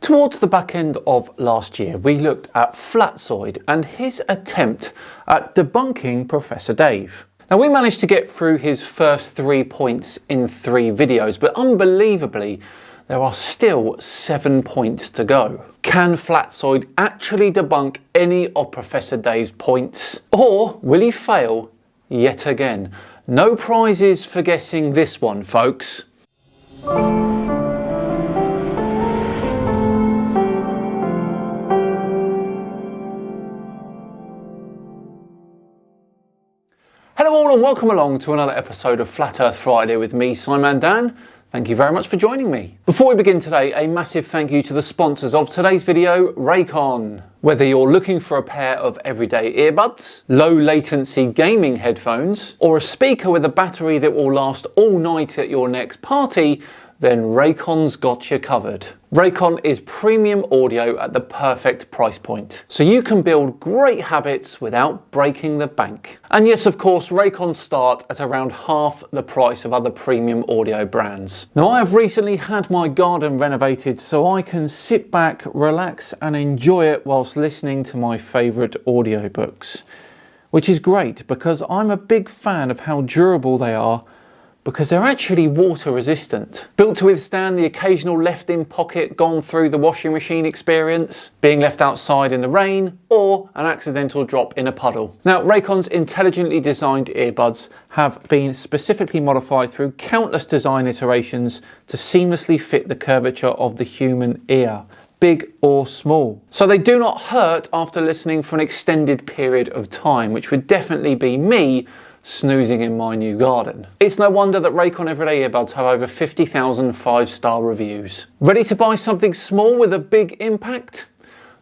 Towards the back end of last year, we looked at Flatzoid and his attempt at debunking Professor Dave. Now, we managed to get through his first 3 points in 3 videos, but unbelievably, there are still 7 points to go. Can Flatzoid actually debunk any of Professor Dave's points? Or will he fail yet again? No prizes for guessing this one, folks. Hello all and welcome along to another episode of Flat Earth Friday with me, Simon Dan. Thank you very much for joining me. Before we begin today, a massive thank you to the sponsors of today's video, Raycon. Whether you're looking for a pair of everyday earbuds, low latency gaming headphones, or a speaker with a battery that will last all night at your next party, then Raycon's got you covered. Raycon is premium audio at the perfect price point, so you can build great habits without breaking the bank. And yes, of course, Raycon start at around half the price of other premium audio brands. Now, I have recently had my garden renovated so I can sit back, relax and enjoy it whilst listening to my favourite audiobooks. Which is great because I'm a big fan of how durable they are, because they're actually water resistant. Built to withstand the occasional left in pocket gone through the washing machine experience, being left outside in the rain, or an accidental drop in a puddle. Now, Raycon's intelligently designed earbuds have been specifically modified through countless design iterations to seamlessly fit the curvature of the human ear, big or small. So they do not hurt after listening for an extended period of time, which would definitely be me snoozing in my new garden. It's no wonder that Raycon Everyday Earbuds have over 50,000 5-star reviews. Ready to buy something small with a big impact?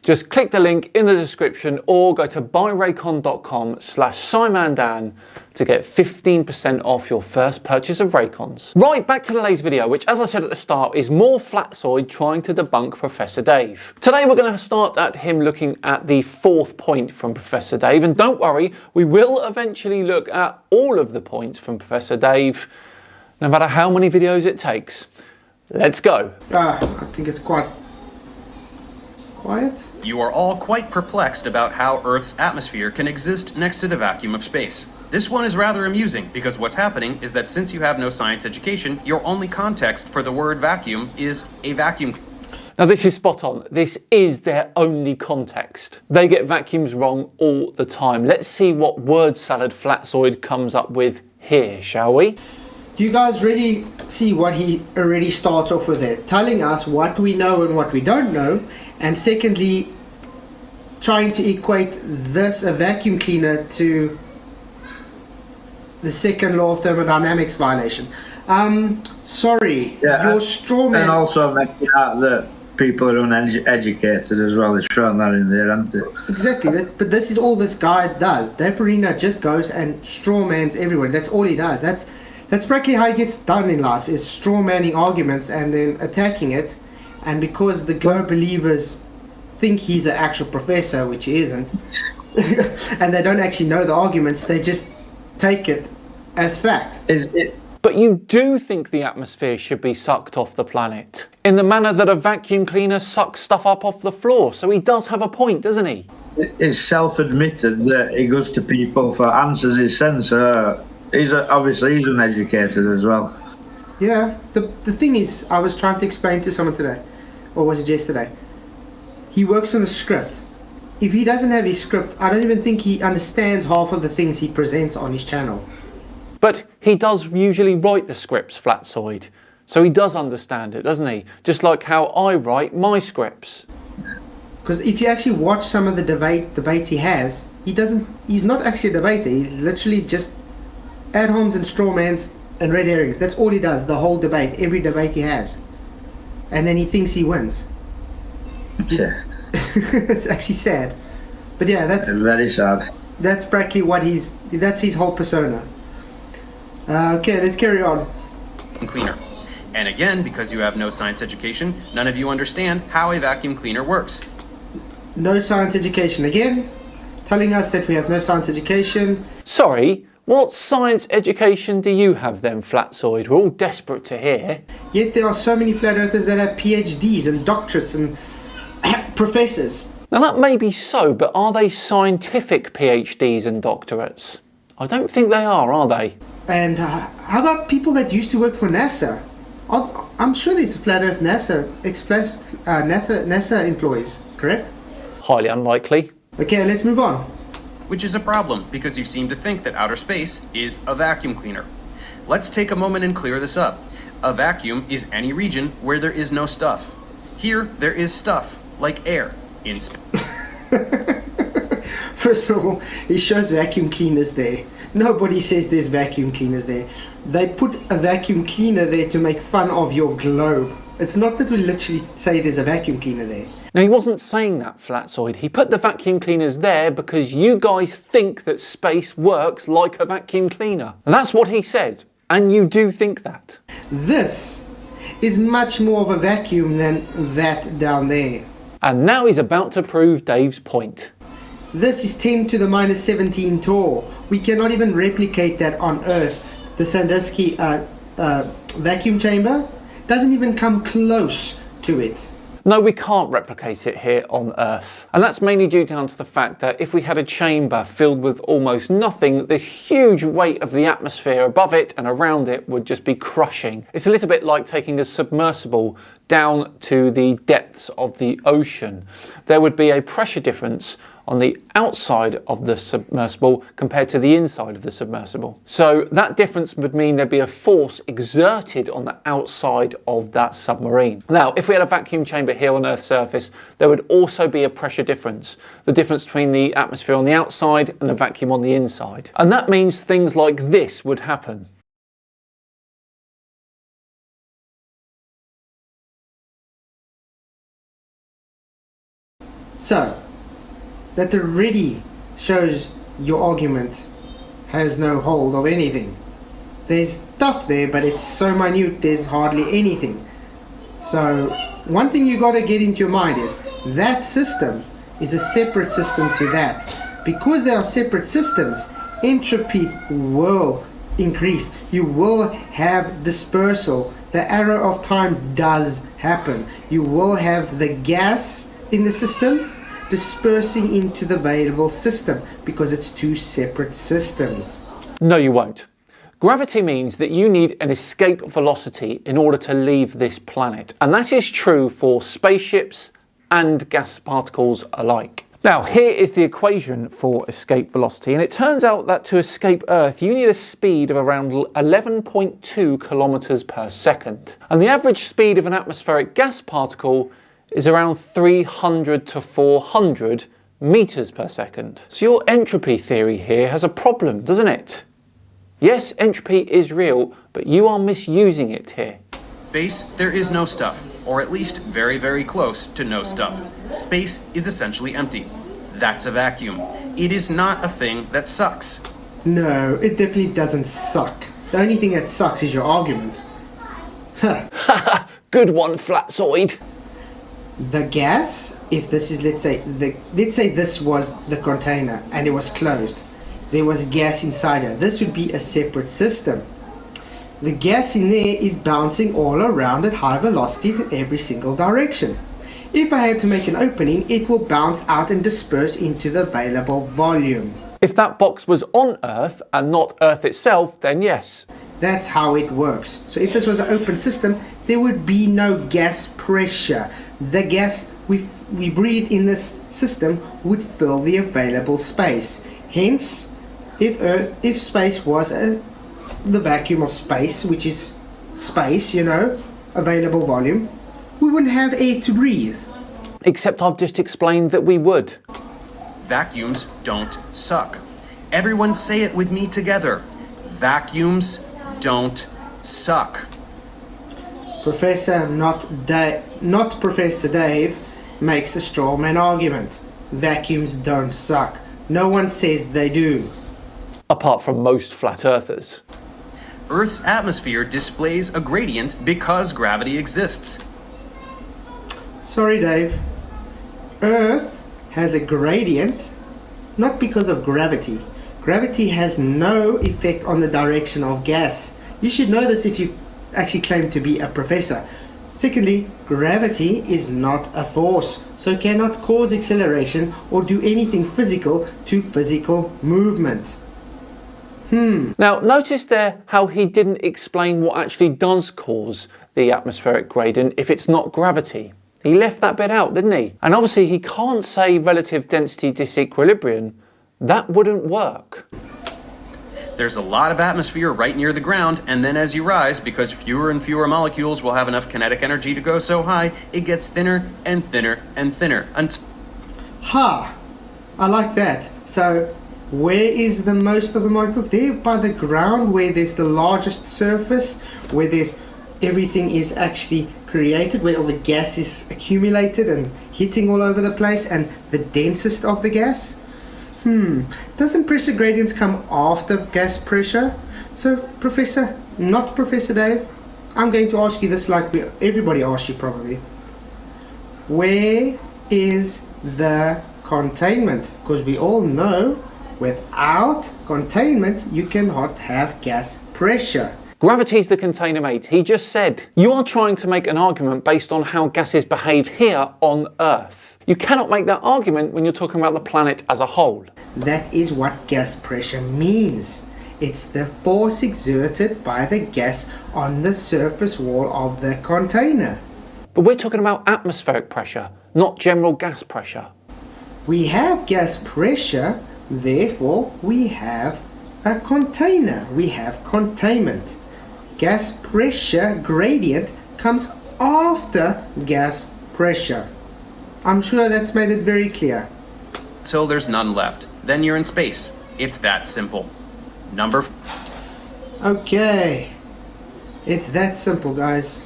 Just click the link in the description or go to buyraycon.com/SimonDan to get 15% off your first purchase of Raycons. Right, back to today's video, which, as I said at the start, is more Flatzoid trying to debunk Professor Dave. Today we're going to start at him looking at the 4th point from Professor Dave, and don't worry, we will eventually look at all of the points from Professor Dave, no matter how many videos it takes. Let's go. I think it's quite quiet. You are all quite perplexed about how Earth's atmosphere can exist next to the vacuum of space. This one is rather amusing because what's happening is that since you have no science education, your only context for the word vacuum is a vacuum. Now this is spot on. This is their only context. They get vacuums wrong all the time. Let's see what word salad Flatzoid comes up with here, shall we? Do you guys really see what he already starts off with there? Telling us what we know and what we don't know, and secondly, trying to equate this, a vacuum cleaner, to the second law of thermodynamics violation. Sorry, yeah, your straw man... And also making out that people are uneducated as well. It's thrown that in there, hasn't it? Exactly, but this is all this guy does. Dave Farina just goes and straw mans everywhere. That's all he does. That's practically how he gets done in life, is straw manning arguments and then attacking it. And because the Glow believers think he's an actual professor, which he isn't, and they don't actually know the arguments, they just take it as fact. But you do think the atmosphere should be sucked off the planet, in the manner that a vacuum cleaner sucks stuff up off the floor. So he does have a point, doesn't he? It's self-admitted that he goes to people for answers his sense. Obviously he's uneducated as well. Yeah, the thing is, I was trying to explain to someone today, or was it yesterday? He works on a script. If he doesn't have his script, I don't even think he understands half of the things he presents on his channel. But he does usually write the scripts, Flatzoid. So he does understand it, doesn't he? Just like how I write my scripts. Because if you actually watch some of the debates he has, he's not actually a debater. He's literally just ad-homs and straw mans and red herrings. That's all he does, the whole debate, every debate he has. And then he thinks he wins. Yeah. It's actually sad. But yeah, that's very sad. That's practically that's his whole persona. Okay, let's carry on. Cleaner. And again, because you have no science education, none of you understand how a vacuum cleaner works. No science education. Again, telling us that we have no science education. Sorry, What science education do you have then, Flatzoid? We're all desperate to hear. Yet there are so many flat earthers that have PhDs and doctorates and professors. Now that may be so, but are they scientific PhDs and doctorates? I don't think they are they? And how about people that used to work for NASA? I'm sure there's flat earth NASA employees, correct? Highly unlikely. Okay, let's move on. Which is a problem, because you seem to think that outer space is a vacuum cleaner. Let's take a moment and clear this up. A vacuum is any region where there is no stuff. Here, there is stuff, like air, in space. First of all, it shows vacuum cleaners there. Nobody says there's vacuum cleaners there. They put a vacuum cleaner there to make fun of your globe. It's not that we literally say there's a vacuum cleaner there. Now, he wasn't saying that, Flatzoid. He put the vacuum cleaners there because you guys think that space works like a vacuum cleaner. And that's what he said. And you do think that. This is much more of a vacuum than that down there. And now he's about to prove Dave's point. This is 10 to the minus 17 tall. We cannot even replicate that on Earth. The Sandusky vacuum chamber doesn't even come close to it. No, we can't replicate it here on Earth. And that's mainly due down to the fact that if we had a chamber filled with almost nothing, the huge weight of the atmosphere above it and around it would just be crushing. It's a little bit like taking a submersible down to the depths of the ocean. There would be a pressure difference on the outside of the submersible compared to the inside of the submersible. So that difference would mean there'd be a force exerted on the outside of that submarine. Now, if we had a vacuum chamber here on Earth's surface, there would also be a pressure difference, the difference between the atmosphere on the outside and the vacuum on the inside. And that means things like this would happen. So, that already shows your argument has no hold of anything. There's stuff there, but it's so minute there's hardly anything. So one thing you got to get into your mind is that system is a separate system to that. Because they are separate systems, entropy will increase. You will have dispersal. The arrow of time does happen. You will have the gas in the system dispersing into the available system because it's two separate systems. No, you won't. Gravity means that you need an escape velocity in order to leave this planet. And that is true for spaceships and gas particles alike. Now, here is the equation for escape velocity, and it turns out that to escape Earth, you need a speed of around 11.2 kilometers per second. And the average speed of an atmospheric gas particle is around 300 to 400 meters per second. So your entropy theory here has a problem, doesn't it? Yes, entropy is real, but you are misusing it here. Space, there is no stuff, or at least very, very close to no stuff. Space is essentially empty. That's a vacuum. It is not a thing that sucks. No, it definitely doesn't suck. The only thing that sucks is your argument. Haha, good one, Flatzoid. The gas, if this is, let's say this was the container and it was closed, there was gas inside it. This would be a separate system. The gas in there is bouncing all around at high velocities in every single direction. If I had to make an opening, it will bounce out and disperse into the available volume. If that box was on Earth and not Earth itself, then yes. That's how it works. So if this was an open system, there would be no gas pressure. The gas we breathe in this system would fill the available space. Hence, if space was the vacuum of space, which is space, available volume, we wouldn't have air to breathe. Except I've just explained that we would. Vacuums don't suck. Everyone say it with me together. Vacuums don't suck. Professor, not Professor Dave, makes a straw man argument. Vacuums don't suck. No one says they do. Apart from most flat earthers. Earth's atmosphere displays a gradient because gravity exists. Sorry, Dave. Earth has a gradient not because of gravity. Gravity has no effect on the direction of gas. You should know this if you actually claim to be a professor. Secondly, gravity is not a force, so cannot cause acceleration or do anything physical to physical movement. Now, notice there how he didn't explain what actually does cause the atmospheric gradient if it's not gravity. He left that bit out, didn't he? And obviously he can't say relative density disequilibrium. That wouldn't work. There's a lot of atmosphere right near the ground, and then as you rise, because fewer and fewer molecules will have enough kinetic energy to go so high, it gets thinner and thinner and thinner until... Ha! I like that. So, where is the most of the molecules? There by the ground, where there's the largest surface, where there's everything is actually created, where all the gas is accumulated and hitting all over the place, and the densest of the gas. Doesn't pressure gradients come after gas pressure? So, Professor, not Professor Dave, I'm going to ask you this like everybody asks you probably. Where is the containment? Because we all know without containment you cannot have gas pressure. Gravity's the container, mate. He just said. You are trying to make an argument based on how gases behave here on Earth. You cannot make that argument when you're talking about the planet as a whole. That is what gas pressure means. It's the force exerted by the gas on the surface wall of the container. But we're talking about atmospheric pressure, not general gas pressure. We have gas pressure, therefore we have a container. We have containment. Gas pressure gradient comes after gas pressure. I'm sure that's made it very clear. Until there's none left. Then you're in space. It's that simple. Okay. It's that simple, guys.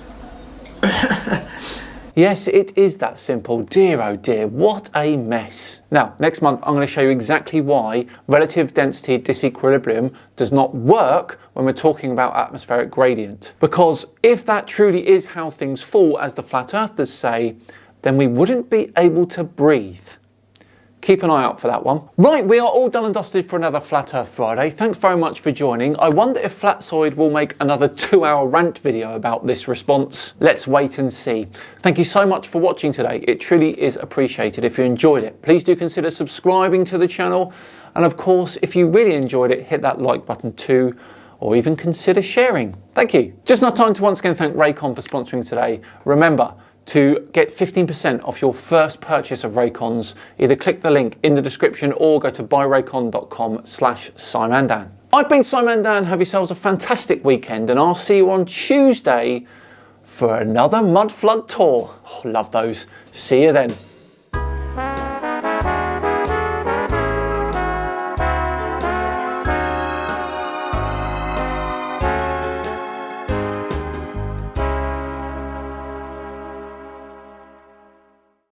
Yes, it is that simple. Dear oh dear, what a mess. Now, next month I'm going to show you exactly why relative density disequilibrium does not work when we're talking about atmospheric gradient. Because if that truly is how things fall, as the flat earthers say, then we wouldn't be able to breathe. Keep an eye out for that one. Right, we are all done and dusted for another Flat Earth Friday. Thanks very much for joining. I wonder if Flatzoid will make another 2-hour rant video about this response. Let's wait and see. Thank you so much for watching today. It truly is appreciated. If you enjoyed it, please do consider subscribing to the channel. And of course, if you really enjoyed it, hit that like button too, or even consider sharing. Thank you. Just enough time to once again thank Raycon for sponsoring today. Remember, to get 15% off your first purchase of Raycons, either click the link in the description or go to buyraycon.com/Simandan. I've been Simandan. Have yourselves a fantastic weekend, and I'll see you on Tuesday for another mud flood tour. Oh, love those. See you then.